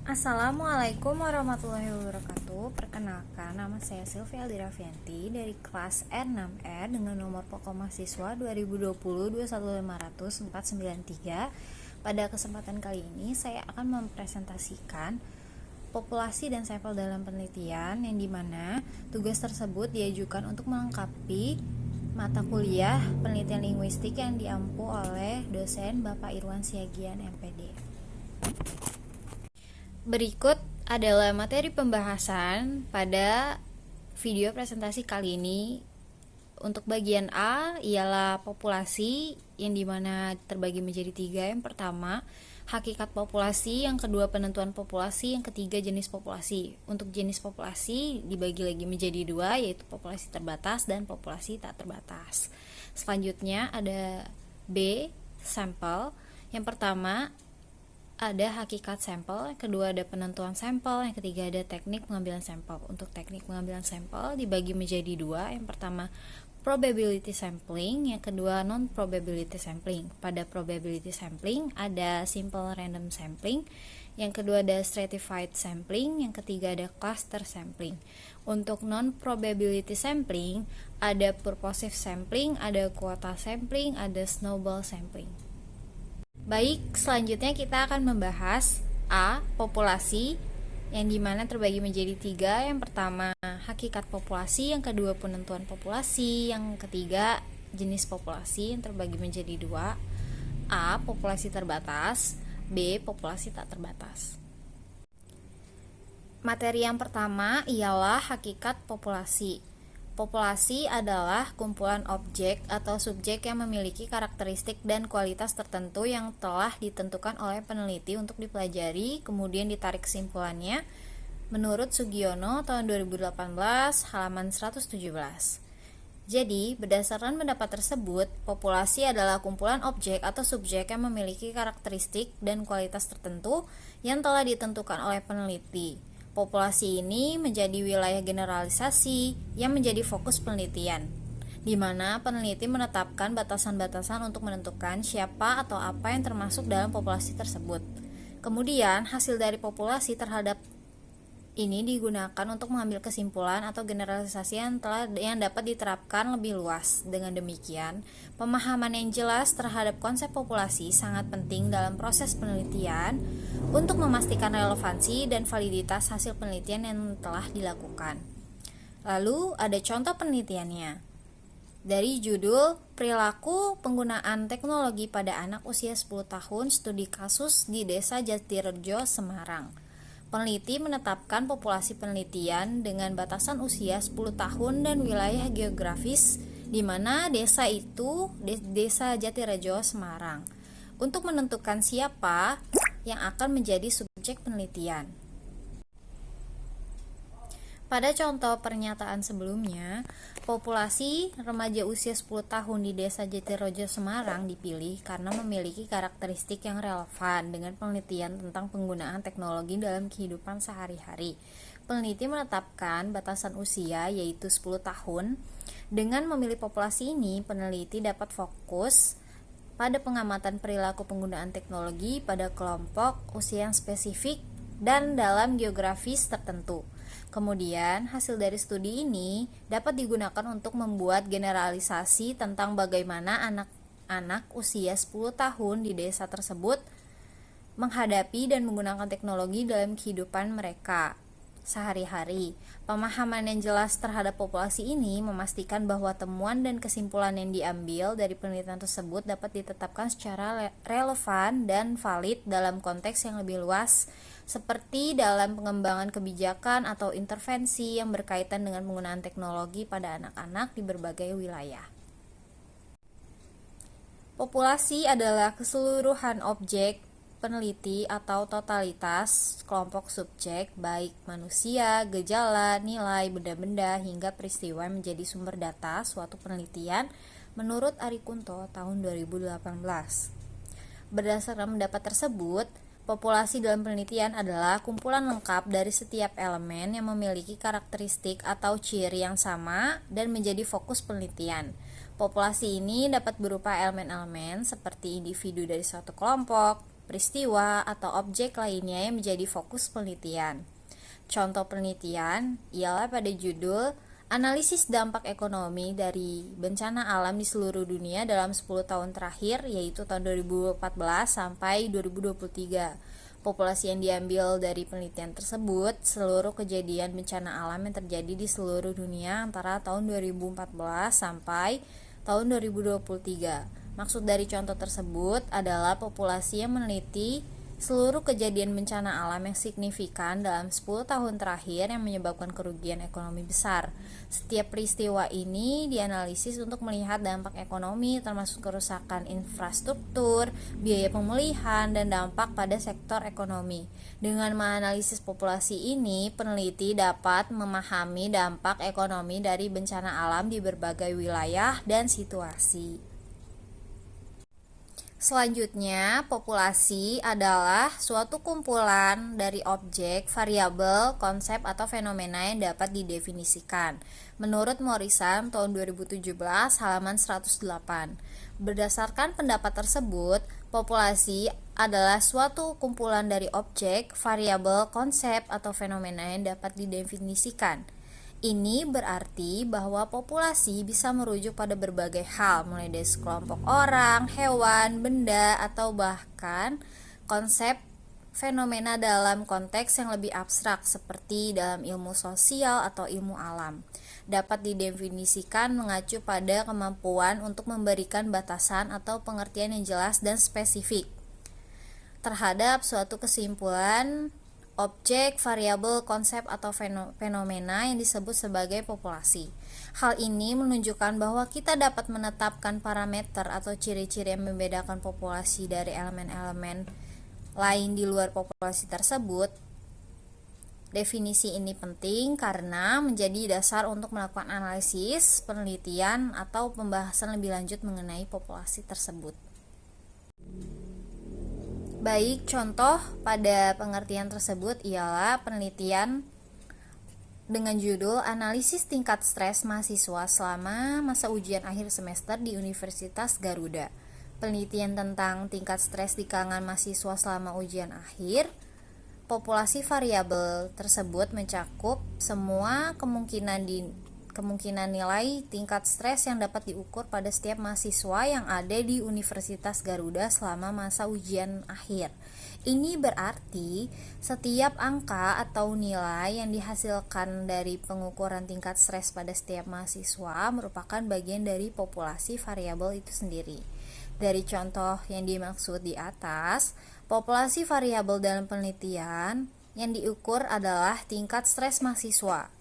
Assalamualaikum warahmatullahi wabarakatuh. Perkenalkan, nama saya Sylvia Aldiravianti dari kelas R6R dengan nomor pokok mahasiswa 2020-21500-493. Pada kesempatan kali ini saya akan mempresentasikan populasi dan sampel dalam penelitian, yang dimana tugas tersebut diajukan untuk melengkapi mata kuliah penelitian linguistik yang diampu oleh dosen Bapak Irwan Siagian MPD. Berikut adalah materi pembahasan pada video presentasi kali ini. Untuk bagian A ialah populasi, yang dimana terbagi menjadi 3. Yang pertama, hakikat populasi. Yang kedua, penentuan populasi. Yang ketiga, jenis populasi. Untuk jenis populasi dibagi lagi menjadi 2, yaitu populasi terbatas dan populasi tak terbatas. Selanjutnya ada B, sampel. Yang pertama ada hakikat sampel, yang kedua ada penentuan sampel, yang ketiga ada teknik pengambilan sampel. Untuk teknik pengambilan sampel dibagi menjadi 2. Yang pertama probability sampling, yang kedua non probability sampling. Pada probability sampling ada simple random sampling, yang kedua ada stratified sampling, yang ketiga ada cluster sampling. Untuk non probability sampling ada purposive sampling, ada quota sampling, ada snowball sampling. Baik, selanjutnya kita akan membahas A, populasi, yang dimana terbagi menjadi 3. Yang pertama hakikat populasi, yang kedua penentuan populasi, yang ketiga jenis populasi, yang terbagi menjadi 2. A, populasi terbatas, B, populasi tak terbatas. Materi yang pertama ialah hakikat populasi. Populasi adalah kumpulan objek atau subjek yang memiliki karakteristik dan kualitas tertentu yang telah ditentukan oleh peneliti untuk dipelajari, kemudian ditarik kesimpulannya menurut Sugiono tahun 2018 halaman 117. Jadi, berdasarkan pendapat tersebut, populasi adalah kumpulan objek atau subjek yang memiliki karakteristik dan kualitas tertentu yang telah ditentukan oleh peneliti. Populasi ini menjadi wilayah generalisasi yang menjadi fokus penelitian, di mana peneliti menetapkan batasan-batasan untuk menentukan siapa atau apa yang termasuk dalam populasi tersebut. Kemudian, hasil dari populasi terhadap ini digunakan untuk mengambil kesimpulan atau generalisasi yang dapat diterapkan lebih luas. Dengan demikian, pemahaman yang jelas terhadap konsep populasi sangat penting dalam proses penelitian untuk memastikan relevansi dan validitas hasil penelitian yang telah dilakukan. Lalu ada contoh penelitiannya. Dari judul Perilaku Penggunaan Teknologi pada Anak Usia 10 Tahun, Studi Kasus di Desa Jatirejo, Semarang. Peneliti menetapkan populasi penelitian dengan batasan usia 10 tahun dan wilayah geografis, di mana desa itu Desa Jatirejo, Semarang, untuk menentukan siapa yang akan menjadi subjek penelitian. Pada contoh pernyataan sebelumnya, populasi remaja usia 10 tahun di Desa Jatirejo, Semarang dipilih karena memiliki karakteristik yang relevan dengan penelitian tentang penggunaan teknologi dalam kehidupan sehari-hari. Peneliti menetapkan batasan usia yaitu 10 tahun. Dengan memilih populasi ini, peneliti dapat fokus pada pengamatan perilaku penggunaan teknologi pada kelompok usia yang spesifik dan dalam geografis tertentu. Kemudian, hasil dari studi ini dapat digunakan untuk membuat generalisasi tentang bagaimana anak-anak usia 10 tahun di desa tersebut menghadapi dan menggunakan teknologi dalam kehidupan mereka sehari-hari. Pemahaman yang jelas terhadap populasi ini memastikan bahwa temuan dan kesimpulan yang diambil dari penelitian tersebut dapat ditetapkan secara relevan dan valid dalam konteks yang lebih luas, seperti dalam pengembangan kebijakan atau intervensi yang berkaitan dengan penggunaan teknologi pada anak-anak di berbagai wilayah. Populasi adalah keseluruhan objek peneliti atau totalitas kelompok subjek, baik manusia, gejala, nilai, benda-benda, hingga peristiwa yang menjadi sumber data suatu penelitian menurut Ari Kunto tahun 2018. Berdasarkan pendapat tersebut, populasi dalam penelitian adalah kumpulan lengkap dari setiap elemen yang memiliki karakteristik atau ciri yang sama dan menjadi fokus penelitian. Populasi ini dapat berupa elemen-elemen seperti individu dari suatu kelompok, peristiwa, atau objek lainnya yang menjadi fokus penelitian. Contoh penelitian ialah pada judul Analisis Dampak Ekonomi dari Bencana Alam di Seluruh Dunia dalam 10 tahun terakhir, yaitu tahun 2014 sampai 2023. Populasi yang diambil dari penelitian tersebut seluruh kejadian bencana alam yang terjadi di seluruh dunia antara tahun 2014 sampai tahun 2023. Maksud dari contoh tersebut adalah populasi yang meneliti seluruh kejadian bencana alam yang signifikan dalam 10 tahun terakhir yang menyebabkan kerugian ekonomi besar. Setiap peristiwa ini dianalisis untuk melihat dampak ekonomi termasuk kerusakan infrastruktur, biaya pemulihan, dan dampak pada sektor ekonomi. Dengan menganalisis populasi ini, peneliti dapat memahami dampak ekonomi dari bencana alam di berbagai wilayah dan situasi. Selanjutnya, populasi adalah suatu kumpulan dari objek, variabel, konsep, atau fenomena yang dapat didefinisikan. Menurut Morrison tahun 2017 halaman 108. Berdasarkan pendapat tersebut, populasi adalah suatu kumpulan dari objek, variabel, konsep, atau fenomena yang dapat didefinisikan. Ini berarti bahwa populasi bisa merujuk pada berbagai hal, mulai dari sekelompok orang, hewan, benda, atau bahkan konsep fenomena dalam konteks yang lebih abstrak seperti dalam ilmu sosial atau ilmu alam. Dapat didefinisikan mengacu pada kemampuan untuk memberikan batasan atau pengertian yang jelas dan spesifik terhadap suatu kesimpulan objek, variabel, konsep, atau fenomena yang disebut sebagai populasi. Hal ini menunjukkan bahwa kita dapat menetapkan parameter atau ciri-ciri yang membedakan populasi dari elemen-elemen lain di luar populasi tersebut. Definisi ini penting karena menjadi dasar untuk melakukan analisis, penelitian, atau pembahasan lebih lanjut mengenai populasi tersebut. Baik, contoh pada pengertian tersebut ialah penelitian dengan judul Analisis Tingkat Stres Mahasiswa selama masa ujian akhir semester di Universitas Garuda. Penelitian tentang tingkat stres di kalangan mahasiswa selama ujian akhir. Populasi variabel tersebut mencakup semua kemungkinan nilai tingkat stres yang dapat diukur pada setiap mahasiswa yang ada di Universitas Garuda selama masa ujian akhir. Ini berarti setiap angka atau nilai yang dihasilkan dari pengukuran tingkat stres pada setiap mahasiswa merupakan bagian dari populasi variabel itu sendiri. Dari contoh yang dimaksud di atas, populasi variabel dalam penelitian yang diukur adalah tingkat stres mahasiswa.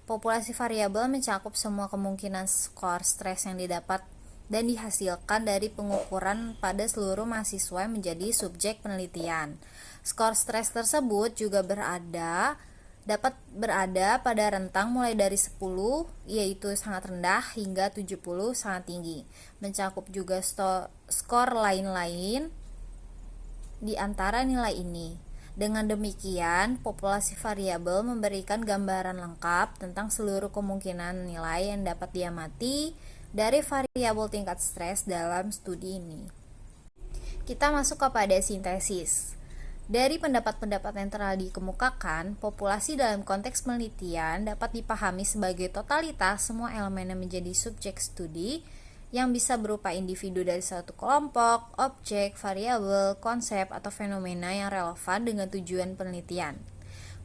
Populasi variabel mencakup semua kemungkinan skor stres yang didapat dan dihasilkan dari pengukuran pada seluruh mahasiswa yang menjadi subjek penelitian. Skor stres tersebut juga dapat berada pada rentang mulai dari 10 yaitu sangat rendah hingga 70 sangat tinggi. Mencakup juga skor lain-lain di antara nilai ini. Dengan demikian, populasi variabel memberikan gambaran lengkap tentang seluruh kemungkinan nilai yang dapat diamati dari variabel tingkat stres dalam studi ini. Kita masuk kepada sintesis. Dari pendapat-pendapat yang telah dikemukakan, populasi dalam konteks penelitian dapat dipahami sebagai totalitas semua elemen yang menjadi subjek studi yang bisa berupa individu dari suatu kelompok, objek, variabel, konsep, atau fenomena yang relevan dengan tujuan penelitian.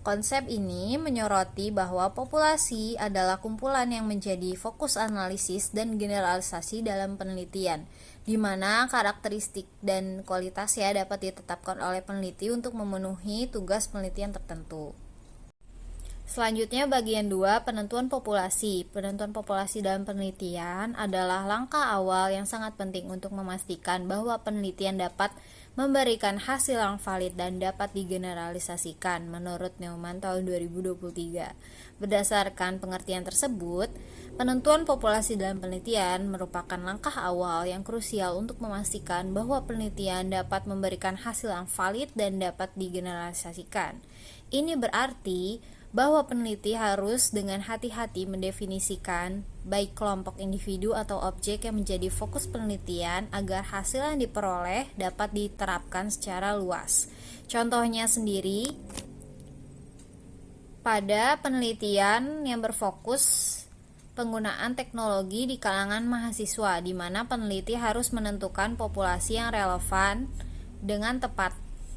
Konsep ini menyoroti bahwa populasi adalah kumpulan yang menjadi fokus analisis dan generalisasi dalam penelitian, di mana karakteristik dan kualitasnya dapat ditetapkan oleh peneliti untuk memenuhi tugas penelitian tertentu. Selanjutnya bagian 2, penentuan populasi. Penentuan populasi dalam penelitian adalah langkah awal yang sangat penting untuk memastikan bahwa penelitian dapat memberikan hasil yang valid dan dapat digeneralisasikan menurut Neumann tahun 2023. Berdasarkan pengertian tersebut, penentuan populasi dalam penelitian merupakan langkah awal yang krusial untuk memastikan bahwa penelitian dapat memberikan hasil yang valid dan dapat digeneralisasikan. Ini berarti bahwa peneliti harus dengan hati-hati mendefinisikan baik kelompok individu atau objek yang menjadi fokus penelitian agar hasil yang diperoleh dapat diterapkan secara luas. Contohnya sendiri, pada penelitian yang berfokus penggunaan teknologi di kalangan mahasiswa, di mana peneliti harus menentukan populasi yang relevan dengan tepat,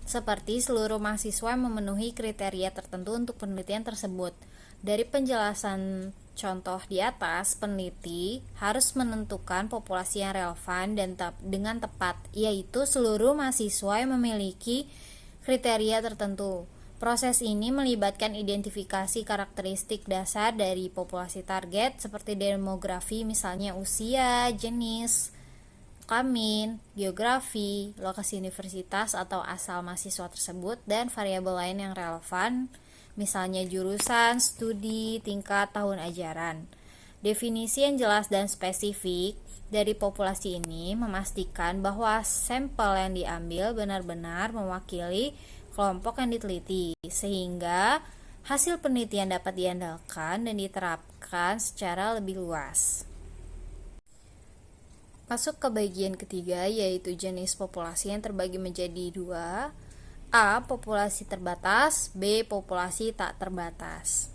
seperti seluruh mahasiswa yang memenuhi kriteria tertentu untuk penelitian tersebut. Dari penjelasan contoh di atas, peneliti harus menentukan populasi yang relevan dan dengan tepat, yaitu seluruh mahasiswa yang memiliki kriteria tertentu. Proses ini melibatkan identifikasi karakteristik dasar dari populasi target seperti demografi, misalnya usia, jenis kelamin, geografi, lokasi universitas atau asal mahasiswa tersebut, dan variabel lain yang relevan, misalnya jurusan, studi, tingkat, tahun ajaran. Definisi yang jelas dan spesifik dari populasi ini memastikan bahwa sampel yang diambil benar-benar mewakili kelompok yang diteliti, sehingga hasil penelitian dapat diandalkan dan diterapkan secara lebih luas. Masuk ke bagian ketiga, yaitu jenis populasi yang terbagi menjadi dua: A. Populasi terbatas, B. Populasi tak terbatas.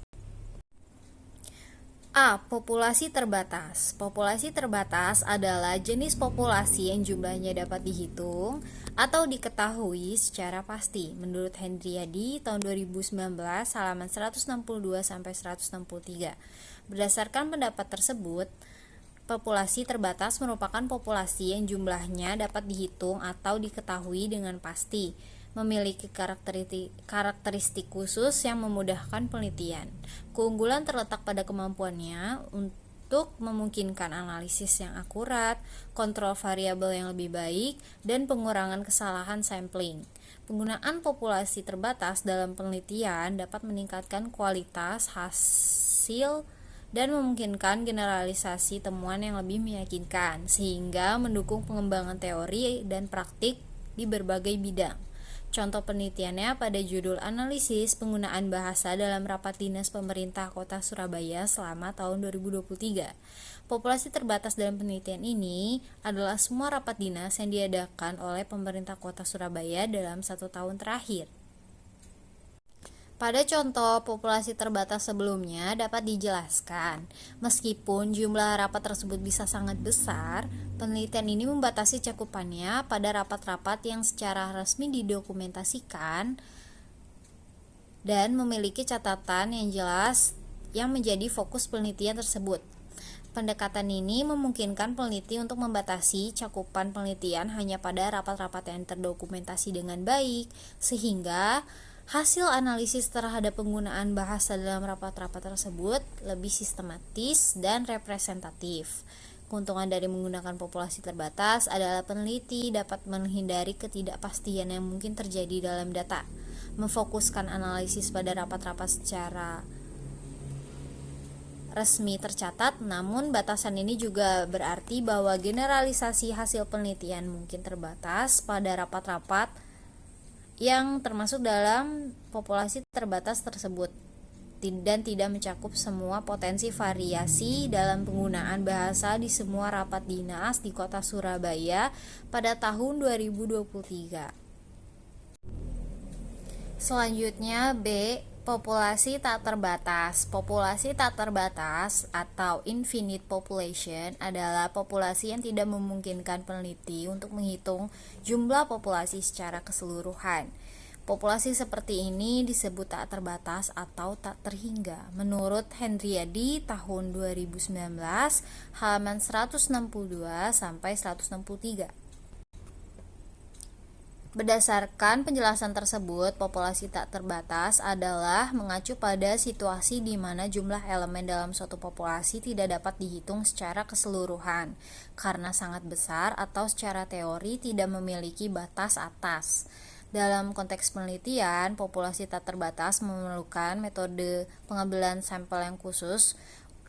A. Populasi terbatas. Populasi terbatas adalah jenis populasi yang jumlahnya dapat dihitung atau diketahui secara pasti. Menurut Hendriadi tahun 2019 halaman 162-163. Berdasarkan pendapat tersebut, populasi terbatas merupakan populasi yang jumlahnya dapat dihitung atau diketahui dengan pasti, memiliki karakteristik khusus yang memudahkan penelitian. Keunggulan terletak pada kemampuannya untuk memungkinkan analisis yang akurat, kontrol variabel yang lebih baik, dan pengurangan kesalahan sampling. Penggunaan populasi terbatas dalam penelitian dapat meningkatkan kualitas hasil dan memungkinkan generalisasi temuan yang lebih meyakinkan, sehingga mendukung pengembangan teori dan praktik di berbagai bidang. Contoh penelitiannya pada judul analisis penggunaan bahasa dalam rapat dinas pemerintah Kota Surabaya selama tahun 2023. Populasi terbatas dalam penelitian ini adalah semua rapat dinas yang diadakan oleh pemerintah Kota Surabaya dalam 1 tahun terakhir. Pada contoh populasi terbatas sebelumnya dapat dijelaskan, meskipun jumlah rapat tersebut bisa sangat besar, penelitian ini membatasi cakupannya pada rapat-rapat yang secara resmi didokumentasikan dan memiliki catatan yang jelas yang menjadi fokus penelitian tersebut. Pendekatan ini memungkinkan peneliti untuk membatasi cakupan penelitian hanya pada rapat-rapat yang terdokumentasi dengan baik, sehingga hasil analisis terhadap penggunaan bahasa dalam rapat-rapat tersebut lebih sistematis dan representatif. Keuntungan dari menggunakan populasi terbatas adalah peneliti dapat menghindari ketidakpastian yang mungkin terjadi dalam data, memfokuskan analisis pada rapat-rapat secara resmi tercatat, namun batasan ini juga berarti bahwa generalisasi hasil penelitian mungkin terbatas pada rapat-rapat yang termasuk dalam populasi terbatas tersebut dan tidak mencakup semua potensi variasi dalam penggunaan bahasa di semua rapat dinas di Kota Surabaya pada tahun 2023. Selanjutnya B. Populasi tak terbatas. Populasi tak terbatas atau infinite population adalah populasi yang tidak memungkinkan peneliti untuk menghitung jumlah populasi secara keseluruhan. Populasi seperti ini disebut tak terbatas atau tak terhingga. Menurut Hendriadi tahun 2019 halaman 162 sampai 163. Berdasarkan penjelasan tersebut, populasi tak terbatas adalah mengacu pada situasi di mana jumlah elemen dalam suatu populasi tidak dapat dihitung secara keseluruhan karena sangat besar atau secara teori tidak memiliki batas atas. Dalam konteks penelitian, populasi tak terbatas memerlukan metode pengambilan sampel yang khusus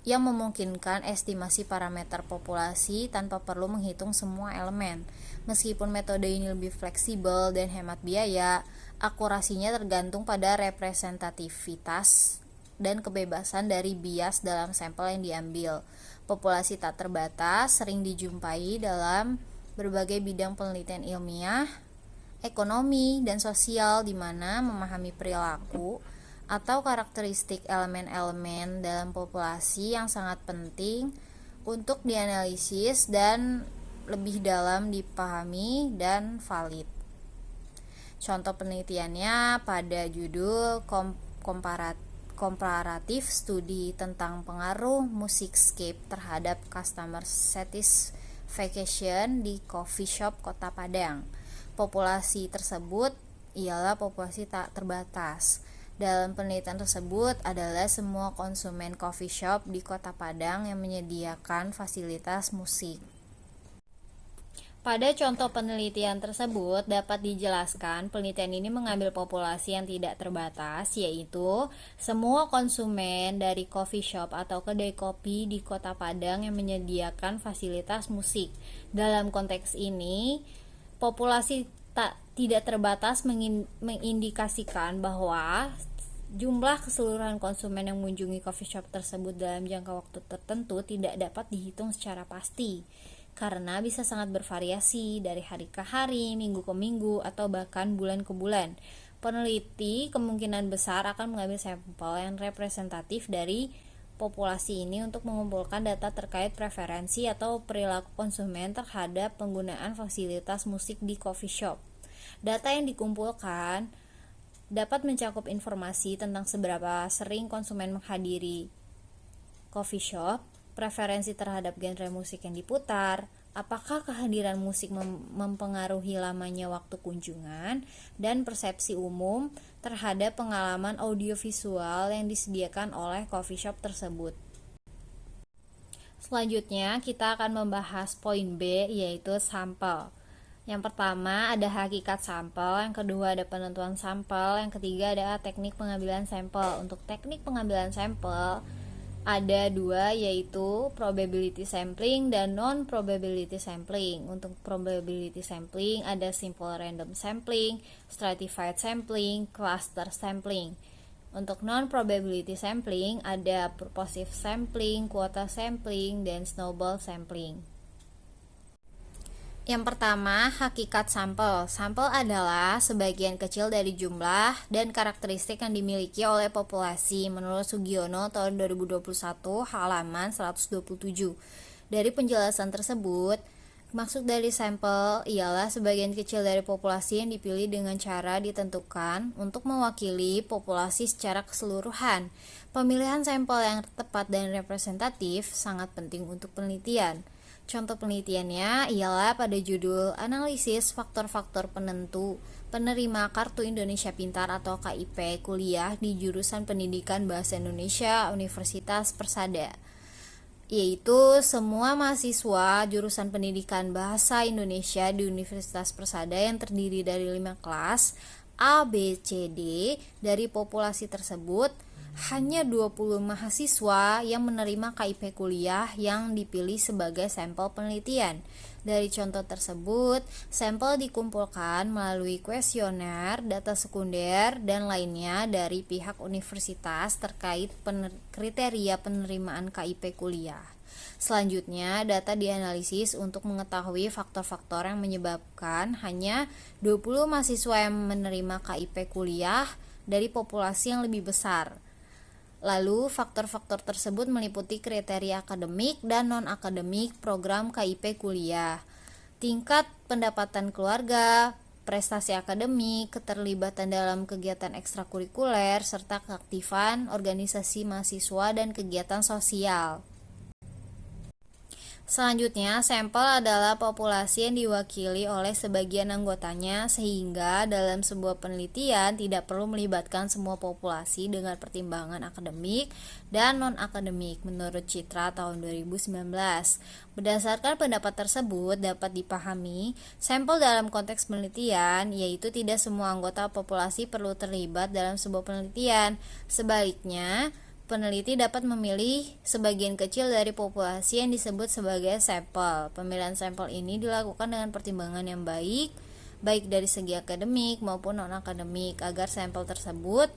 yang memungkinkan estimasi parameter populasi tanpa perlu menghitung semua elemen. Meskipun metode ini lebih fleksibel dan hemat biaya, akurasinya tergantung pada representativitas dan kebebasan dari bias dalam sampel yang diambil. Populasi tak terbatas sering dijumpai dalam berbagai bidang penelitian ilmiah, ekonomi, dan sosial, di mana memahami perilaku atau karakteristik elemen-elemen dalam populasi yang sangat penting untuk dianalisis dan lebih dalam dipahami dan valid. Contoh penelitiannya pada judul komparatif studi tentang pengaruh musicscape terhadap customer satisfaction di coffee shop Kota Padang. Populasi tersebut ialah populasi tak terbatas. Dalam penelitian tersebut adalah semua konsumen coffee shop di Kota Padang yang menyediakan fasilitas musik. Pada contoh penelitian tersebut dapat dijelaskan penelitian ini mengambil populasi yang tidak terbatas, yaitu semua konsumen dari coffee shop atau kedai kopi di Kota Padang yang menyediakan fasilitas musik. Dalam konteks ini, populasi tidak terbatas mengindikasikan bahwa jumlah keseluruhan konsumen yang mengunjungi coffee shop tersebut dalam jangka waktu tertentu tidak dapat dihitung secara pasti, karena bisa sangat bervariasi dari hari ke hari, minggu ke minggu, atau bahkan bulan ke bulan. Peneliti kemungkinan besar akan mengambil sampel yang representatif dari populasi ini untuk mengumpulkan data terkait preferensi atau perilaku konsumen terhadap penggunaan fasilitas musik di coffee shop. Data yang dikumpulkan dapat mencakup informasi tentang seberapa sering konsumen menghadiri coffee shop, preferensi terhadap genre musik yang diputar, apakah kehadiran musik mempengaruhi lamanya waktu kunjungan, dan persepsi umum terhadap pengalaman audiovisual yang disediakan oleh coffee shop tersebut. Selanjutnya, kita akan membahas poin B, yaitu sampel. Yang pertama ada hakikat sampel, yang kedua ada penentuan sampel, yang ketiga ada teknik pengambilan sampel. Untuk teknik pengambilan sampel ada dua, yaitu probability sampling dan non-probability sampling. Untuk probability sampling ada simple random sampling, stratified sampling, cluster sampling. Untuk non-probability sampling ada purposive sampling, quota sampling, dan snowball sampling. Yang pertama, hakikat sampel. Sampel adalah sebagian kecil dari jumlah dan karakteristik yang dimiliki oleh populasi menurut Sugiono tahun 2021 halaman 127. Dari penjelasan tersebut, maksud dari sampel ialah sebagian kecil dari populasi yang dipilih dengan cara ditentukan untuk mewakili populasi secara keseluruhan. Pemilihan sampel yang tepat dan representatif sangat penting untuk penelitian. Contoh penelitiannya ialah pada judul Analisis Faktor-Faktor Penentu Penerima Kartu Indonesia Pintar atau KIP Kuliah di Jurusan Pendidikan Bahasa Indonesia Universitas Persada, yaitu semua mahasiswa jurusan Pendidikan Bahasa Indonesia di Universitas Persada yang terdiri dari 5 kelas A, B, C, D. Dari populasi tersebut, hanya 20 mahasiswa yang menerima KIP kuliah yang dipilih sebagai sampel penelitian. Dari contoh tersebut, sampel dikumpulkan melalui kuesioner, data sekunder, dan lainnya dari pihak universitas terkait kriteria penerimaan KIP kuliah. Selanjutnya, data dianalisis untuk mengetahui faktor-faktor yang menyebabkan hanya 20 mahasiswa yang menerima KIP kuliah dari populasi yang lebih besar. Lalu, faktor-faktor tersebut meliputi kriteria akademik dan non-akademik program KIP kuliah, tingkat pendapatan keluarga, prestasi akademik, keterlibatan dalam kegiatan ekstrakurikuler, serta keaktifan organisasi mahasiswa dan kegiatan sosial. Selanjutnya, sampel adalah populasi yang diwakili oleh sebagian anggotanya, sehingga dalam sebuah penelitian tidak perlu melibatkan semua populasi dengan pertimbangan akademik dan non-akademik menurut Citra tahun 2019. Berdasarkan pendapat tersebut dapat dipahami, sampel dalam konteks penelitian yaitu tidak semua anggota populasi perlu terlibat dalam sebuah penelitian. Sebaliknya, peneliti dapat memilih sebagian kecil dari populasi yang disebut sebagai sampel. Pemilihan sampel ini dilakukan dengan pertimbangan yang baik dari segi akademik maupun non-akademik, agar sampel tersebut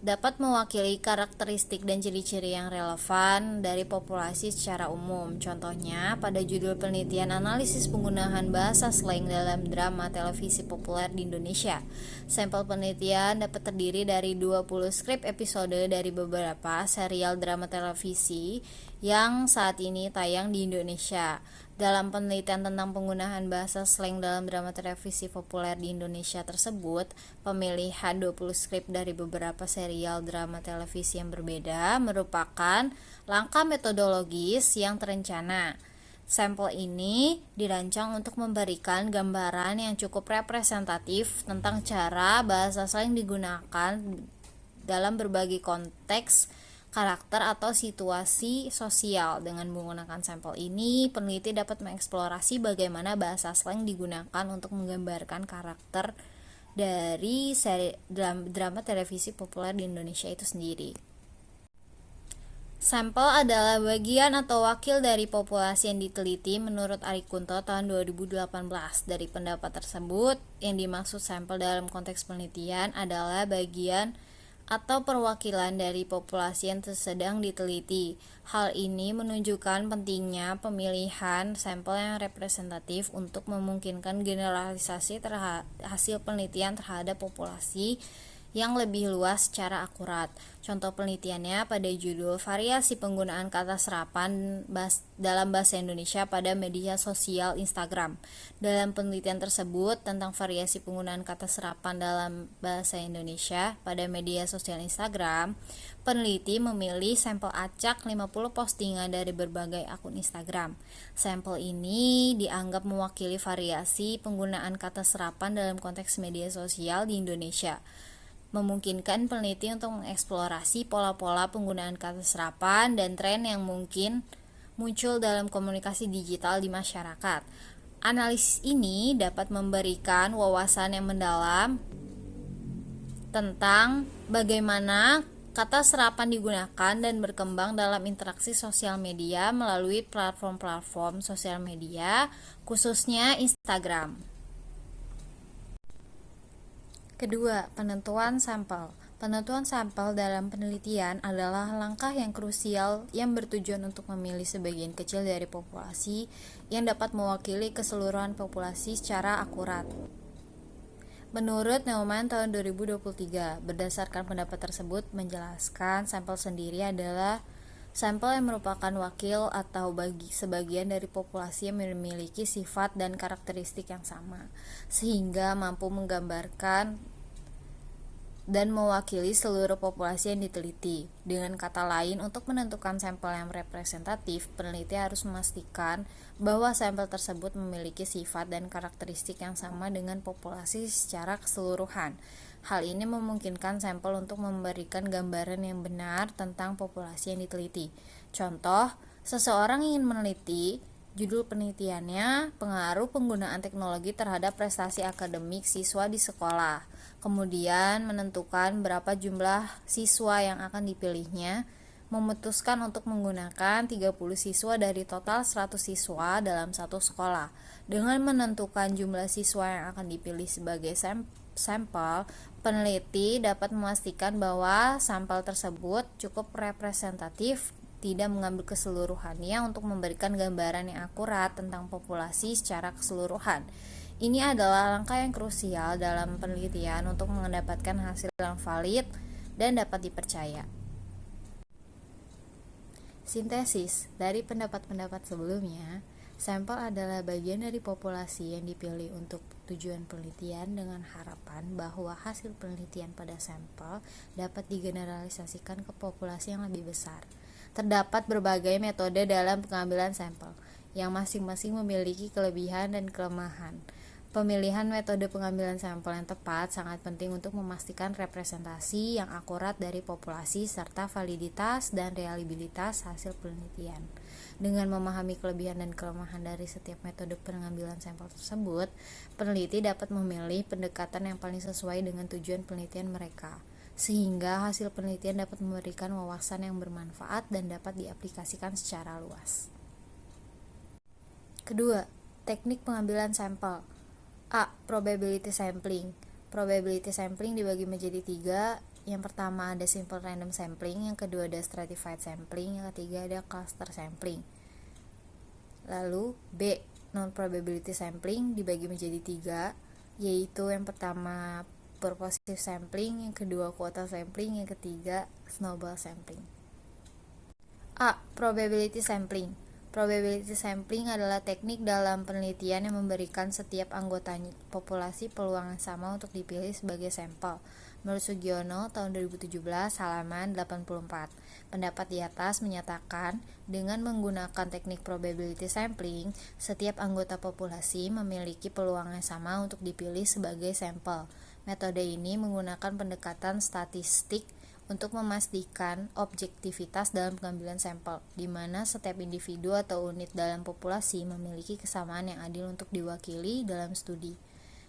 dapat mewakili karakteristik dan ciri-ciri yang relevan dari populasi secara umum. Contohnya, pada judul penelitian analisis penggunaan bahasa slang dalam drama televisi populer di Indonesia. Sampel penelitian dapat terdiri dari 20 skrip episode dari beberapa serial drama televisi yang saat ini tayang di Indonesia. Dalam penelitian tentang penggunaan bahasa slang dalam drama televisi populer di Indonesia tersebut, pemilihan 20 skrip dari beberapa serial drama televisi yang berbeda merupakan langkah metodologis yang terencana. Sampel ini dirancang untuk memberikan gambaran yang cukup representatif tentang cara bahasa slang digunakan dalam berbagai konteks, karakter atau situasi sosial. Dengan menggunakan sampel ini, peneliti dapat mengeksplorasi bagaimana bahasa slang digunakan untuk menggambarkan karakter dari drama televisi populer di Indonesia itu sendiri. Sampel adalah bagian atau wakil dari populasi yang diteliti menurut Ari Kunto tahun 2018. Dari pendapat tersebut, yang dimaksud sampel dalam konteks penelitian adalah bagian atau perwakilan dari populasi yang sedang diteliti. Hal ini menunjukkan pentingnya pemilihan sampel yang representatif untuk memungkinkan generalisasi hasil penelitian terhadap populasi yang lebih luas secara akurat. Contoh penelitiannya pada judul Variasi Penggunaan Kata Serapan dalam Bahasa Indonesia pada Media Sosial Instagram. Dalam penelitian tersebut tentang variasi penggunaan kata serapan dalam bahasa Indonesia pada media sosial Instagram, peneliti memilih sampel acak 50 postingan dari berbagai akun Instagram. Sampel ini dianggap mewakili variasi penggunaan kata serapan dalam konteks media sosial di Indonesia, memungkinkan peneliti untuk mengeksplorasi pola-pola penggunaan kata serapan dan tren yang mungkin muncul dalam komunikasi digital di masyarakat. Analisis ini dapat memberikan wawasan yang mendalam tentang bagaimana kata serapan digunakan dan berkembang dalam interaksi sosial media melalui platform-platform sosial media, khususnya Instagram. Kedua, penentuan sampel. Penentuan sampel dalam penelitian adalah langkah yang krusial yang bertujuan untuk memilih sebagian kecil dari populasi yang dapat mewakili keseluruhan populasi secara akurat. Menurut Neumann tahun 2023, berdasarkan pendapat tersebut menjelaskan sampel sendiri adalah sampel yang merupakan wakil atau sebagian dari populasi yang memiliki sifat dan karakteristik yang sama, sehingga mampu menggambarkan dan mewakili seluruh populasi yang diteliti. Dengan kata lain, untuk menentukan sampel yang representatif, peneliti harus memastikan bahwa sampel tersebut memiliki sifat dan karakteristik yang sama dengan populasi secara keseluruhan. Hal ini memungkinkan sampel untuk memberikan gambaran yang benar tentang populasi yang diteliti. Contoh, seseorang ingin meneliti, judul penelitiannya pengaruh penggunaan teknologi terhadap prestasi akademik siswa di sekolah. Kemudian menentukan berapa jumlah siswa yang akan dipilihnya, memutuskan untuk menggunakan 30 siswa dari total 100 siswa dalam satu sekolah. Dengan menentukan jumlah siswa yang akan dipilih sebagai sampel, peneliti dapat memastikan bahwa sampel tersebut cukup representatif, tidak mengambil keseluruhannya untuk memberikan gambaran yang akurat tentang populasi secara keseluruhan. Ini adalah langkah yang krusial dalam penelitian untuk mendapatkan hasil yang valid dan dapat dipercaya. Sintesis dari pendapat-pendapat sebelumnya, sampel adalah bagian dari populasi yang dipilih untuk tujuan penelitian dengan harapan bahwa hasil penelitian pada sampel dapat digeneralisasikan ke populasi yang lebih besar. Terdapat berbagai metode dalam pengambilan sampel, yang masing-masing memiliki kelebihan dan kelemahan. Pemilihan metode pengambilan sampel yang tepat sangat penting untuk memastikan representasi yang akurat dari populasi serta validitas dan reliabilitas hasil penelitian. Dengan memahami kelebihan dan kelemahan dari setiap metode pengambilan sampel tersebut, peneliti dapat memilih pendekatan yang paling sesuai dengan tujuan penelitian mereka, sehingga hasil penelitian dapat memberikan wawasan yang bermanfaat dan dapat diaplikasikan secara luas. Kedua, teknik pengambilan sampel. A. Probability sampling. Probability sampling dibagi menjadi 3, Yang pertama ada simple random sampling, yang kedua ada stratified sampling, yang ketiga ada cluster sampling. Lalu B, non-probability sampling dibagi menjadi 3, yaitu yang pertama purposive sampling, yang kedua quota sampling, yang ketiga snowball sampling. A. Probability sampling. Probability sampling adalah teknik dalam penelitian yang memberikan setiap anggota populasi peluang yang sama untuk dipilih sebagai sampel. Menurut Sugiono, tahun 2017, halaman 84. Pendapat di atas menyatakan, dengan menggunakan teknik probability sampling, setiap anggota populasi memiliki peluang yang sama untuk dipilih sebagai sampel. Metode ini menggunakan pendekatan statistik untuk memastikan objektivitas dalam pengambilan sampel, di mana setiap individu atau unit dalam populasi memiliki kesamaan yang adil untuk diwakili dalam studi.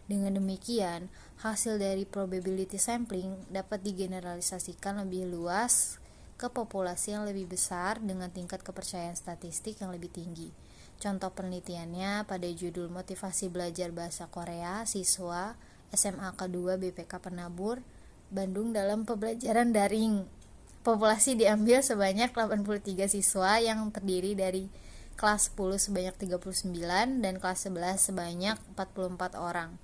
Dengan demikian, hasil dari probability sampling dapat digeneralisasikan lebih luas ke populasi yang lebih besar dengan tingkat kepercayaan statistik yang lebih tinggi. Contoh penelitiannya pada judul Motivasi Belajar Bahasa Korea Siswa SMA K2 BPK Penabur Bandung dalam pembelajaran daring. Populasi diambil sebanyak 83 siswa yang terdiri dari kelas 10 sebanyak 39 dan kelas 11 sebanyak 44 orang.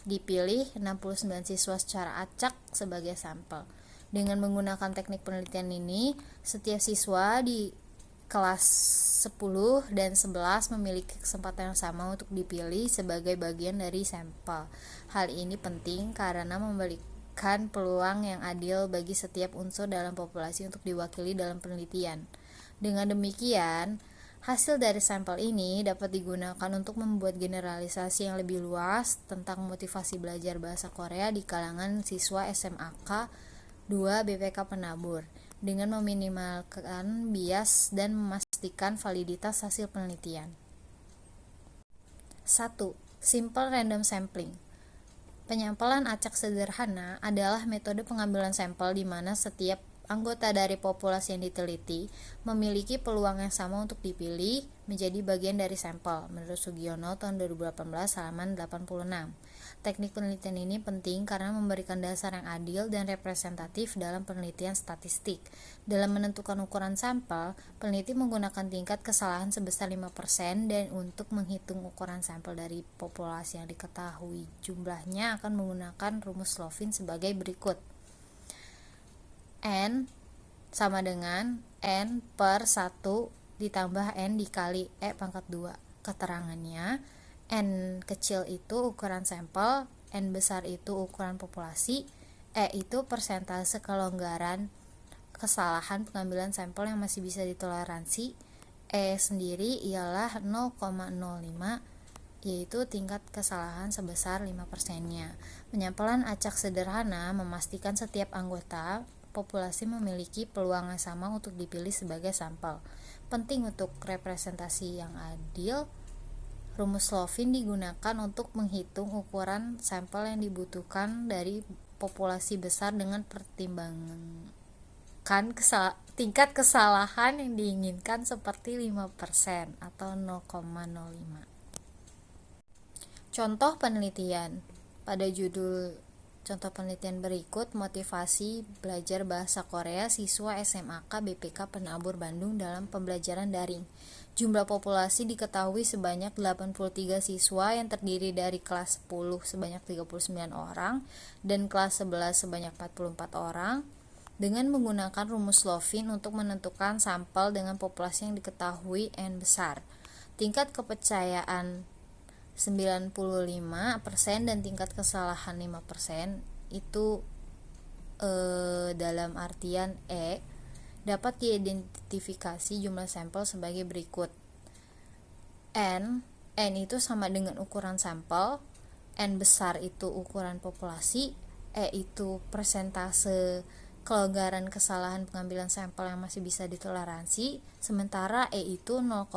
Dipilih 69 siswa secara acak sebagai sampel. Dengan menggunakan teknik penelitian ini, setiap siswa di kelas 10 dan 11 memiliki kesempatan yang sama untuk dipilih sebagai bagian dari sampel. Hal ini penting karena memberikan peluang yang adil bagi setiap unsur dalam populasi untuk diwakili dalam penelitian. Dengan demikian, hasil dari sampel ini dapat digunakan untuk membuat generalisasi yang lebih luas tentang motivasi belajar bahasa Korea di kalangan siswa SMAK 2 BPK Penabur, dengan meminimalkan bias dan memastikan validitas hasil penelitian. 1. Simple random sampling. Penyampelan acak sederhana adalah metode pengambilan sampel di mana setiap anggota dari populasi yang diteliti memiliki peluang yang sama untuk dipilih menjadi bagian dari sampel. Menurut Sugiono tahun 2018 halaman 86. Teknik penelitian ini penting karena memberikan dasar yang adil dan representatif dalam penelitian statistik. Dalam menentukan ukuran sampel, peneliti menggunakan tingkat kesalahan sebesar 5% dan untuk menghitung ukuran sampel dari populasi yang diketahui jumlahnya akan menggunakan rumus Slovin sebagai berikut. N sama dengan N per 1 ditambah N dikali E pangkat 2. Keterangannya, N kecil itu ukuran sampel, N besar itu ukuran populasi, E itu persentase kelonggaran kesalahan pengambilan sampel yang masih bisa ditoleransi, E sendiri ialah 0,05, yaitu tingkat kesalahan sebesar 5%-nya. Penyampelan acak sederhana memastikan setiap anggota populasi memiliki peluang yang sama untuk dipilih sebagai sampel. Penting untuk representasi yang adil, rumus Slovin digunakan untuk menghitung ukuran sampel yang dibutuhkan dari populasi besar dengan pertimbangan tingkat kesalahan yang diinginkan seperti 5% atau 0,05. Contoh penelitian. Pada judul contoh penelitian berikut, motivasi belajar bahasa Korea siswa SMAK BPK Penabur Bandung dalam pembelajaran daring. Jumlah populasi diketahui sebanyak 83 siswa yang terdiri dari kelas 10 sebanyak 39 orang dan kelas 11 sebanyak 44 orang dengan menggunakan rumus Slovin untuk menentukan sampel dengan populasi yang diketahui N besar. Tingkat kepercayaan 95% dan tingkat kesalahan 5% itu dalam artian E dapat diidentifikasi jumlah sampel sebagai berikut. N itu sama dengan ukuran sampel, N besar itu ukuran populasi, E itu persentase kelonggaran kesalahan pengambilan sampel yang masih bisa ditoleransi, sementara E itu 0,05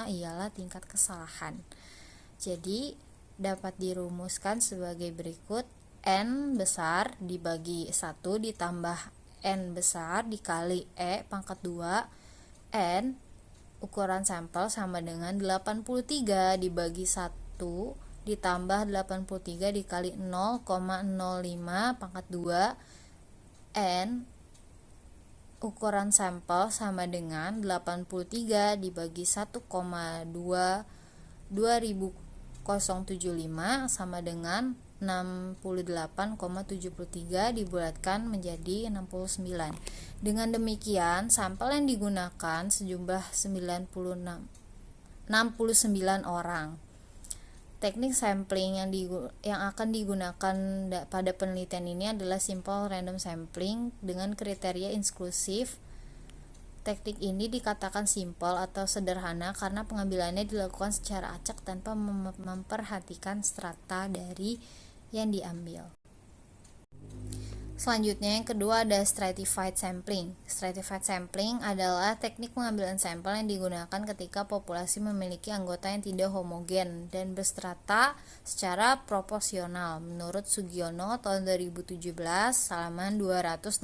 ialah tingkat kesalahan. Jadi dapat dirumuskan sebagai berikut: N besar dibagi 1 ditambah N besar dikali E pangkat 2, N ukuran sampel sama dengan 83 dibagi 1 ditambah 83 dikali 0,05 pangkat 2 N ukuran sampel sama dengan 83 dibagi 1,2 2075 sama dengan 68,73 dibulatkan menjadi 69. Dengan demikian, sampel yang digunakan sejumlah 69 orang. Teknik sampling yang akan digunakan pada penelitian ini adalah simple random sampling dengan kriteria inklusif. Teknik ini dikatakan simple atau sederhana karena pengambilannya dilakukan secara acak tanpa memperhatikan strata dari yang diambil. Selanjutnya yang kedua ada stratified sampling. Stratified sampling adalah teknik pengambilan sampel yang digunakan ketika populasi memiliki anggota yang tidak homogen dan berstrata secara proporsional menurut Sugiono tahun 2017 halaman 218.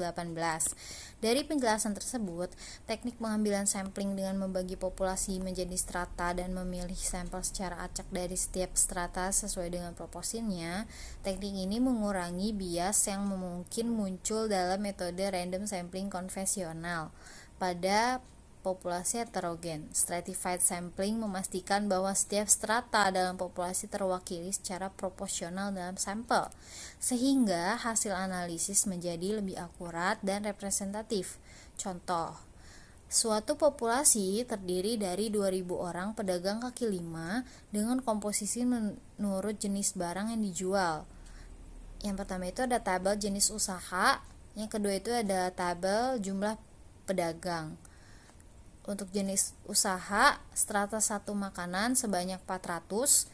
Dari penjelasan tersebut, teknik pengambilan sampling dengan membagi populasi menjadi strata dan memilih sampel secara acak dari setiap strata sesuai dengan proporsinya. Teknik ini mengurangi bias yang mungkin muncul dalam metode random sampling konvensional pada populasi heterogen. Stratified sampling memastikan bahwa setiap strata dalam populasi terwakili secara proporsional dalam sampel, sehingga hasil analisis menjadi lebih akurat dan representatif. Contoh, suatu populasi terdiri dari 2.000 orang pedagang kaki lima dengan komposisi menurut jenis barang yang dijual. Yang pertama itu ada tabel jenis usaha, yang kedua itu ada tabel jumlah pedagang. Untuk jenis usaha, strata 1 makanan sebanyak 400,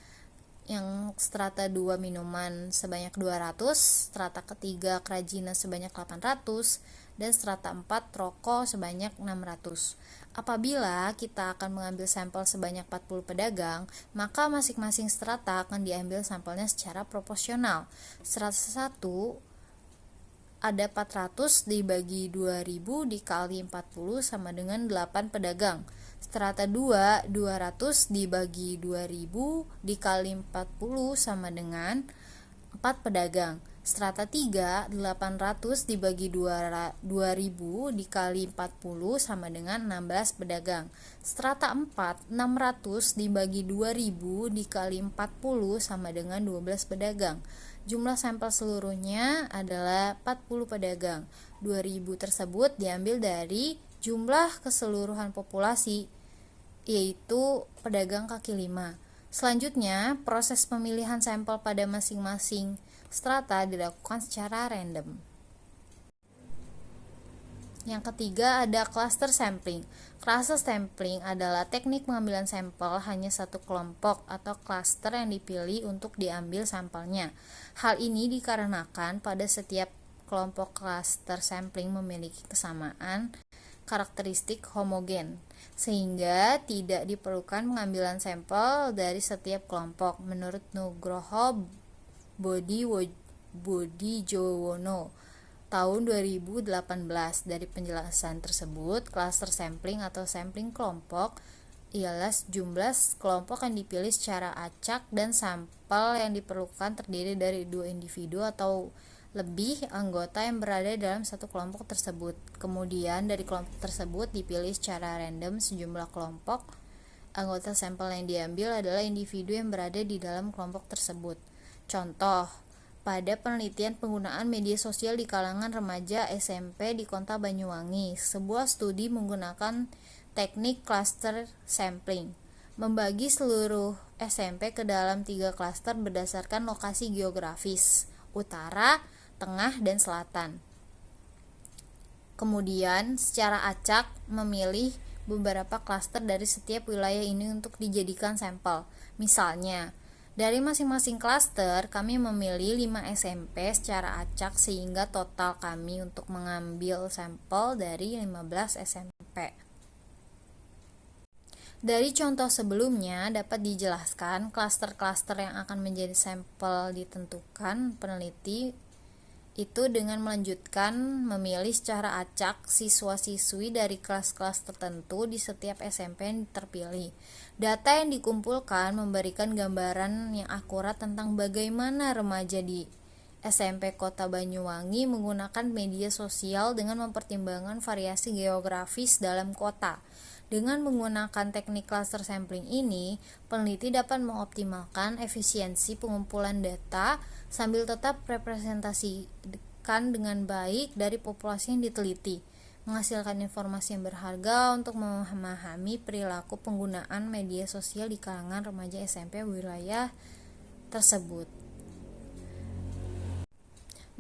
yang strata 2 minuman sebanyak 200, strata ketiga kerajinan sebanyak 800, dan strata 4 rokok sebanyak 600. Apabila kita akan mengambil sampel sebanyak 40 pedagang, maka masing-masing strata akan diambil sampelnya secara proporsional. Strata 1 ada 400 dibagi 2000 dikali 40 sama dengan 8 pedagang. Strata 2, 200 dibagi 2000 dikali 40 sama dengan 4 pedagang. Strata 3, 800 dibagi 2000 dikali 40 sama dengan 16 pedagang. Strata 4, 600 dibagi 2000 dikali 40 sama dengan 12 pedagang. Jumlah sampel seluruhnya adalah 40 pedagang. 2000 tersebut diambil dari jumlah keseluruhan populasi, yaitu pedagang kaki lima. Selanjutnya, proses pemilihan sampel pada masing-masing strata dilakukan secara random. Yang ketiga ada cluster sampling. Cluster sampling adalah teknik pengambilan sampel hanya satu kelompok atau cluster yang dipilih untuk diambil sampelnya. Hal ini dikarenakan pada setiap kelompok cluster sampling memiliki kesamaan karakteristik homogen, sehingga tidak diperlukan pengambilan sampel dari setiap kelompok. Menurut Nugroho Bodijowono tahun 2018. Dari penjelasan tersebut, cluster sampling atau sampling kelompok ialah jumlah kelompok yang dipilih secara acak dan sampel yang diperlukan terdiri dari 2 individu atau lebih anggota yang berada dalam satu kelompok tersebut. Kemudian dari kelompok tersebut dipilih secara random sejumlah kelompok. Anggota sampel yang diambil adalah individu yang berada di dalam kelompok tersebut. Contoh, pada penelitian penggunaan media sosial di kalangan remaja SMP di Kota Banyuwangi, sebuah studi menggunakan teknik cluster sampling, membagi seluruh SMP ke dalam 3 klaster berdasarkan lokasi geografis, utara, tengah, dan selatan. Kemudian, secara acak memilih beberapa klaster dari setiap wilayah ini untuk dijadikan sampel. Misalnya, dari masing-masing klaster, kami memilih 5 SMP secara acak sehingga total kami untuk mengambil sampel dari 15 SMP. Dari contoh sebelumnya dapat dijelaskan klaster-klaster yang akan menjadi sampel ditentukan peneliti itu dengan melanjutkan memilih secara acak siswa-siswi dari kelas-kelas tertentu di setiap SMP yang terpilih. Data yang dikumpulkan memberikan gambaran yang akurat tentang bagaimana remaja di SMP Kota Banyuwangi menggunakan media sosial dengan mempertimbangkan variasi geografis dalam kota. Dengan menggunakan teknik cluster sampling ini, peneliti dapat mengoptimalkan efisiensi pengumpulan data sambil tetap representasikan dengan baik dari populasi yang diteliti, menghasilkan informasi yang berharga untuk memahami perilaku penggunaan media sosial di kalangan remaja SMP wilayah tersebut.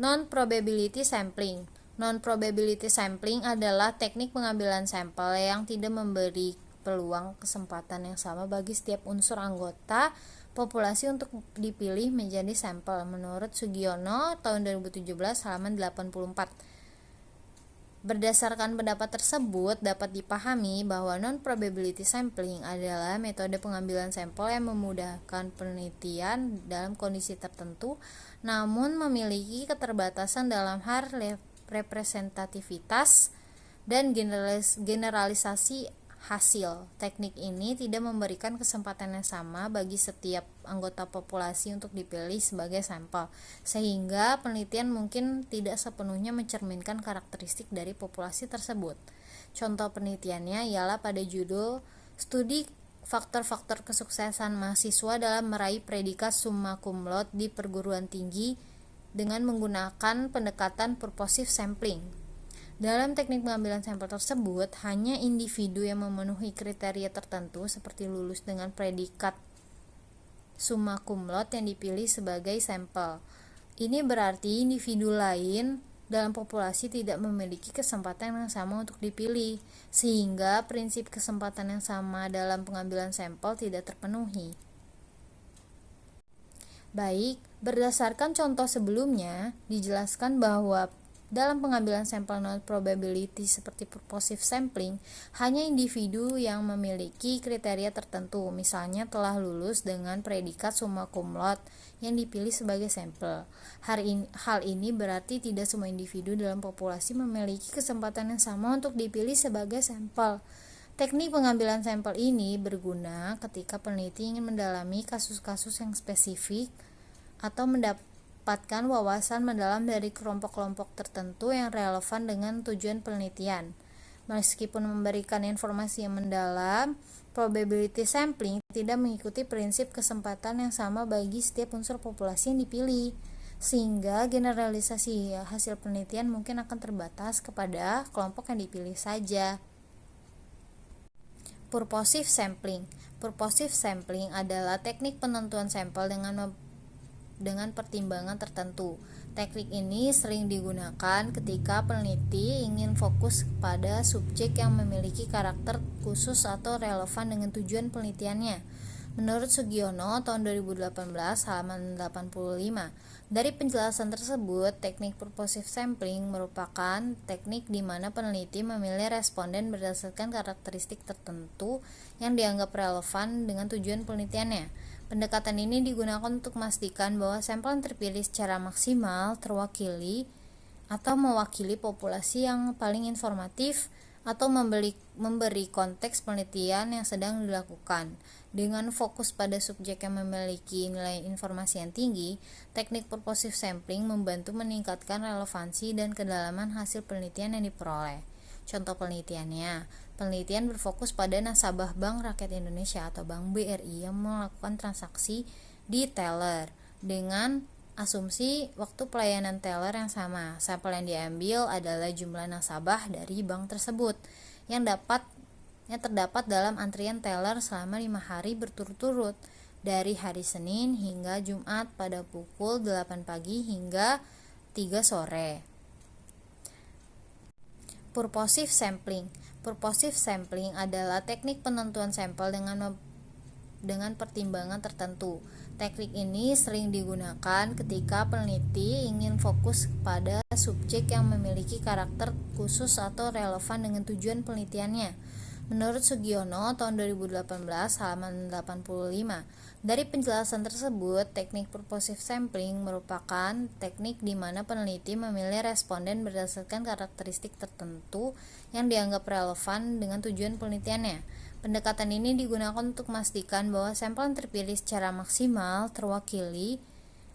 Non-probability sampling. Non-probability sampling adalah teknik pengambilan sampel yang tidak memberi peluang kesempatan yang sama bagi setiap unsur anggota populasi untuk dipilih menjadi sampel. Menurut Sugiono tahun 2017 halaman 84. Berdasarkan pendapat tersebut, dapat dipahami bahwa non-probability sampling adalah metode pengambilan sampel yang memudahkan penelitian dalam kondisi tertentu, namun memiliki keterbatasan dalam hal representativitas dan generalisasi hasil. Teknik ini tidak memberikan kesempatan yang sama bagi setiap anggota populasi untuk dipilih sebagai sampel, sehingga penelitian mungkin tidak sepenuhnya mencerminkan karakteristik dari populasi tersebut. Contoh penelitiannya ialah pada judul Studi Faktor-faktor Kesuksesan Mahasiswa dalam Meraih Predikat Summa Cum Laude di Perguruan Tinggi dengan menggunakan pendekatan purposive sampling. Dalam teknik pengambilan sampel tersebut, hanya individu yang memenuhi kriteria tertentu seperti lulus dengan predikat summa cum laude yang dipilih sebagai sampel. Ini berarti individu lain dalam populasi tidak memiliki kesempatan yang sama untuk dipilih, sehingga prinsip kesempatan yang sama dalam pengambilan sampel tidak terpenuhi. Baik, berdasarkan contoh sebelumnya, dijelaskan bahwa dalam pengambilan sampel non-probability seperti purposive sampling, hanya individu yang memiliki kriteria tertentu, misalnya telah lulus dengan predikat summa cum laude, yang dipilih sebagai sampel. Hal ini berarti tidak semua individu dalam populasi memiliki kesempatan yang sama untuk dipilih sebagai sampel. Teknik pengambilan sampel ini berguna ketika peneliti ingin mendalami kasus-kasus yang spesifik atau mendapatkan wawasan mendalam dari kelompok-kelompok tertentu yang relevan dengan tujuan penelitian. Meskipun memberikan informasi yang mendalam, probability sampling tidak mengikuti prinsip kesempatan yang sama bagi setiap unsur populasi yang dipilih, sehingga generalisasi hasil penelitian mungkin akan terbatas kepada kelompok yang dipilih saja. Purposive sampling. Purposive sampling adalah teknik penentuan sampel dengan pertimbangan tertentu. Teknik ini sering digunakan ketika peneliti ingin fokus pada subjek yang memiliki karakter khusus atau relevan dengan tujuan penelitiannya. Menurut Sugiono tahun 2018 halaman 85. Dari penjelasan tersebut, teknik purposive sampling merupakan teknik di mana peneliti memilih responden berdasarkan karakteristik tertentu yang dianggap relevan dengan tujuan penelitiannya. Pendekatan ini digunakan untuk memastikan bahwa sampel yang terpilih secara maksimal terwakili atau mewakili populasi yang paling informatif atau memberi konteks penelitian yang sedang dilakukan. Dengan fokus pada subjek yang memiliki nilai informasi yang tinggi, teknik purposive sampling membantu meningkatkan relevansi dan kedalaman hasil penelitian yang diperoleh. Contoh penelitiannya, penelitian berfokus pada nasabah Bank Rakyat Indonesia atau Bank BRI yang melakukan transaksi di teller dengan asumsi waktu pelayanan teller yang sama. Sampel yang diambil adalah jumlah nasabah dari bank tersebut yang terdapat dalam antrian teller selama 5 hari berturut-turut dari hari Senin hingga Jumat pada pukul 8 pagi hingga 3 sore. Purposive sampling. Purposive sampling adalah teknik penentuan sampel dengan pertimbangan tertentu. Teknik ini sering digunakan ketika peneliti ingin fokus pada subjek yang memiliki karakter khusus atau relevan dengan tujuan penelitiannya. Menurut Sugiono tahun 2018 halaman 85. Dari penjelasan tersebut, teknik purposive sampling merupakan teknik di mana peneliti memilih responden berdasarkan karakteristik tertentu yang dianggap relevan dengan tujuan penelitiannya. Pendekatan ini digunakan untuk memastikan bahwa sampel yang terpilih secara maksimal terwakili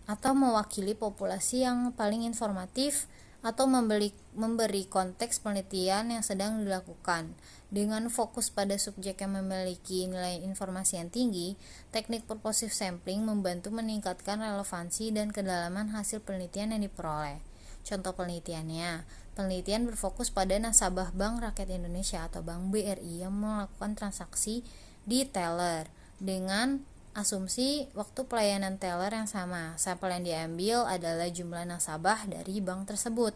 atau mewakili populasi yang paling informatif atau memberi konteks penelitian yang sedang dilakukan. Dengan fokus pada subjek yang memiliki nilai informasi yang tinggi, teknik purposive sampling membantu meningkatkan relevansi dan kedalaman hasil penelitian yang diperoleh. Contoh penelitiannya, penelitian berfokus pada nasabah Bank Rakyat Indonesia atau Bank BRI yang melakukan transaksi di teller dengan asumsi waktu pelayanan teller yang sama. Sampel yang diambil adalah jumlah nasabah dari bank tersebut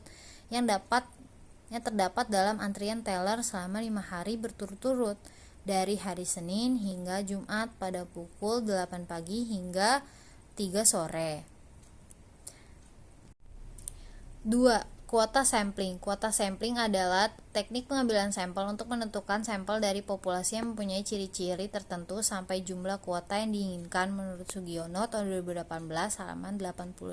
yang terdapat dalam antrian teller selama 5 hari berturut-turut dari hari Senin hingga Jumat pada pukul 8 pagi hingga 3 sore. 2. Kuota sampling. Kuota sampling adalah teknik pengambilan sampel untuk menentukan sampel dari populasi yang mempunyai ciri-ciri tertentu sampai jumlah kuota yang diinginkan menurut Sugiono tahun 2018 halaman 85.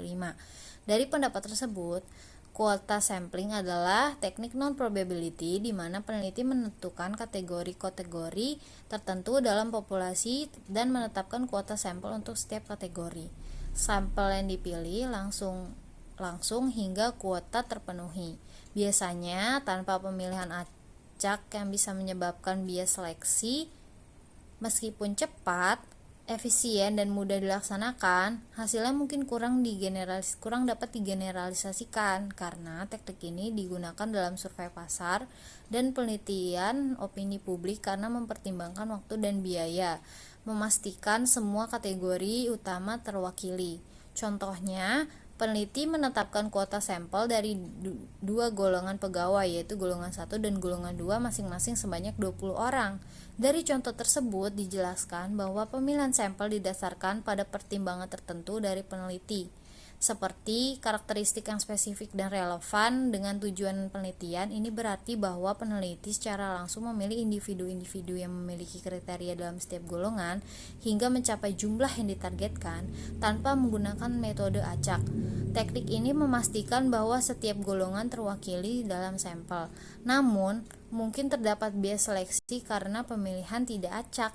Dari pendapat tersebut, kuota sampling adalah teknik non-probability di mana peneliti menentukan kategori-kategori tertentu dalam populasi dan menetapkan kuota sampel untuk setiap kategori. Sampel yang dipilih langsung hingga kuota terpenuhi. Biasanya tanpa pemilihan acak yang bisa menyebabkan bias seleksi. Meskipun cepat, efisien dan mudah dilaksanakan, hasilnya mungkin kurang dapat digeneralisasikan karena teknik ini digunakan dalam survei pasar dan penelitian opini publik karena mempertimbangkan waktu dan biaya, memastikan semua kategori utama terwakili. Contohnya, peneliti menetapkan kuota sampel dari dua golongan pegawai, yaitu golongan 1 dan golongan 2 masing-masing sebanyak 20 orang. Dari contoh tersebut dijelaskan bahwa pemilihan sampel didasarkan pada pertimbangan tertentu dari peneliti, seperti karakteristik yang spesifik dan relevan dengan tujuan penelitian. Ini berarti bahwa peneliti secara langsung memilih individu-individu yang memiliki kriteria dalam setiap golongan hingga mencapai jumlah yang ditargetkan tanpa menggunakan metode acak. Teknik ini memastikan bahwa setiap golongan terwakili dalam sampel. Namun, mungkin terdapat bias seleksi karena pemilihan tidak acak.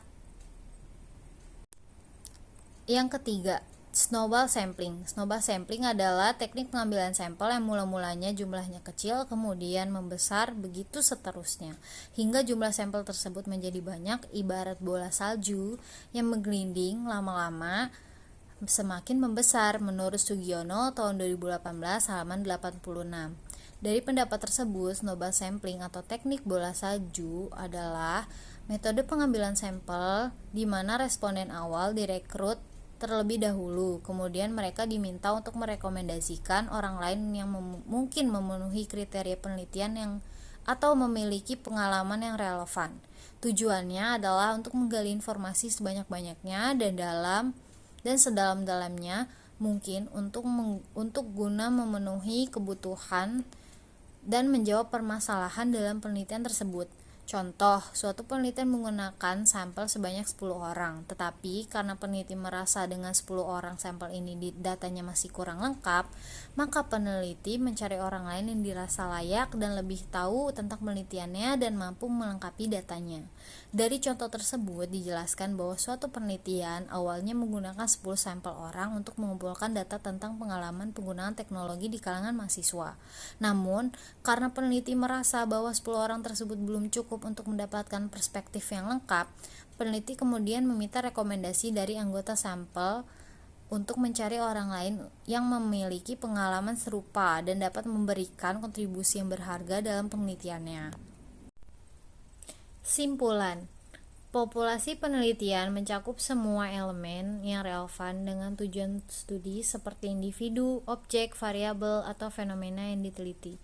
Yang ketiga, snowball sampling. Snowball sampling adalah teknik pengambilan sampel yang mula-mulanya jumlahnya kecil, kemudian membesar, begitu seterusnya, hingga jumlah sampel tersebut menjadi banyak, ibarat bola salju yang menggelinding lama-lama semakin membesar, menurut Sugiono tahun 2018 halaman 86. Dari pendapat tersebut, snowball sampling atau teknik bola salju adalah metode pengambilan sampel di mana responden awal direkrut terlebih dahulu, kemudian mereka diminta untuk merekomendasikan orang lain yang mungkin memenuhi kriteria penelitian atau memiliki pengalaman yang relevan. Tujuannya adalah untuk menggali informasi sebanyak-banyaknya dan sedalam-dalamnya mungkin untuk guna memenuhi kebutuhan dan menjawab permasalahan dalam penelitian tersebut. Contoh, suatu penelitian menggunakan sampel sebanyak 10 orang, tetapi karena peneliti merasa dengan 10 orang sampel ini datanya masih kurang lengkap, maka peneliti mencari orang lain yang dirasa layak dan lebih tahu tentang penelitiannya dan mampu melengkapi datanya. Dari contoh tersebut dijelaskan bahwa suatu penelitian awalnya menggunakan 10 sampel orang untuk mengumpulkan data tentang pengalaman penggunaan teknologi di kalangan mahasiswa. Namun, karena peneliti merasa bahwa 10 orang tersebut belum cukup untuk mendapatkan perspektif yang lengkap, peneliti kemudian meminta rekomendasi dari anggota sampel untuk mencari orang lain yang memiliki pengalaman serupa dan dapat memberikan kontribusi yang berharga dalam penelitiannya. Simpulan, populasi penelitian mencakup semua elemen yang relevan dengan tujuan studi seperti individu, objek, variabel, atau fenomena yang diteliti.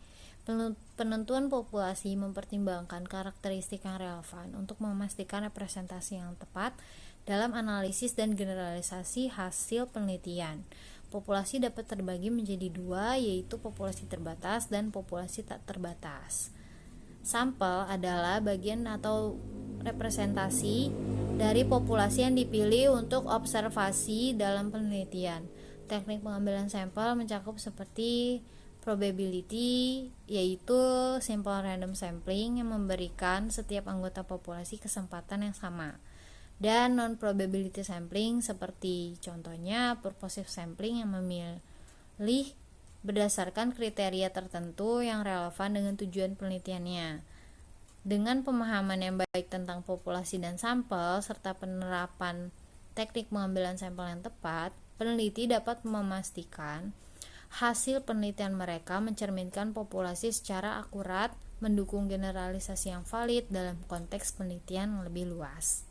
Penentuan populasi mempertimbangkan karakteristik yang relevan untuk memastikan representasi yang tepat dalam analisis dan generalisasi hasil penelitian. Populasi dapat terbagi menjadi dua, yaitu populasi terbatas dan populasi tak terbatas. Sampel adalah bagian atau representasi dari populasi yang dipilih untuk observasi dalam penelitian. Teknik pengambilan sampel mencakup seperti probability, yaitu simple random sampling yang memberikan setiap anggota populasi kesempatan yang sama. dan non-probability sampling seperti contohnya purposive sampling yang memilih berdasarkan kriteria tertentu yang relevan dengan tujuan penelitiannya. Dengan pemahaman yang baik tentang populasi dan sampel serta penerapan teknik pengambilan sampel yang tepat, peneliti dapat memastikan hasil penelitian mereka mencerminkan populasi secara akurat, mendukung generalisasi yang valid dalam konteks penelitian yang lebih luas.